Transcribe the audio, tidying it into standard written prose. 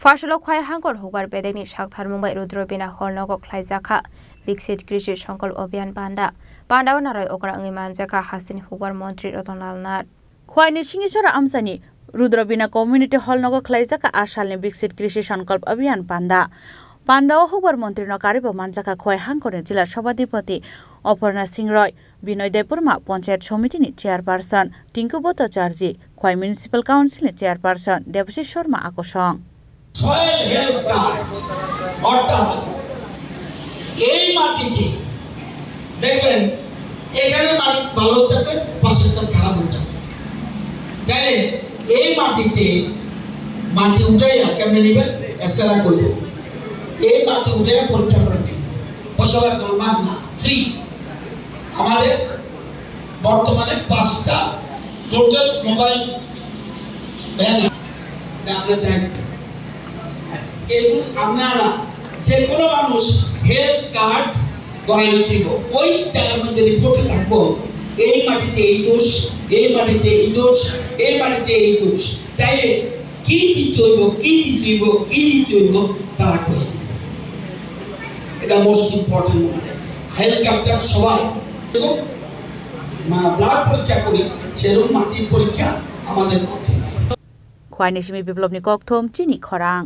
Farshalo Khwai Hangor Hobar Bedeni Shakthar Mumbai Rudrobina Holnogo Klaizaka Biksit Krishi Shankal Obian Panda Panda Naroy Okrang Manjaka Hasin Hobar Montri Rotonal Nat Khwai ni Singisora Amsani Rudrobina Community Holnogo Klaizaka Ashalni Biksit Krishi Shankal Obian Panda Panda Hobar Montri Nokaribo Manjaka Khwai Hangor Jila Sabadipati Oporna Singh Roy Binoy Depurma Panchayat Somiti ni Chairperson Tinku Bhattacharya Khwai Municipal Council ni Chairperson Debashish Sharma Akosong Soil health card অর্থাৎ এই মাটিতে দেখবেন এখানে মাটি ভালো হচ্ছে পাশেরটা খারাপ হচ্ছে তাহলে এই মাটিতে মাটি উঠাইয়া কেমনে নেবেন এসরা করব এই মাটি উঠাইয়া পরীক্ষা করে দিই পয়সা কোনো মান না ফ্রি আমাদের বর্তমানে 5টা টোটাল মোবাইল ভ্যান আপনাদের দেখেন আপনারা যে কোনো মানুষ হেলথ কার্ড করাই দিব ওই জায়গার মধ্যে রিপোর্টে থাকবো এই মাটিতে এই দোষ এই মাটিতে এই দোষ এই মাটিতে এই দোষ তাইলে কি দিতে হইব তারা কয়ে দিবে এটা মোস্ট ইম্পর্টেন্ট হেলথ কার্ডটা সবাই ব্লাড পরীক্ষা করি সেরকম মাটির পরীক্ষা আমাদের করতে Khwai ni Shimi Biplop ni Kokthom Chini Khorang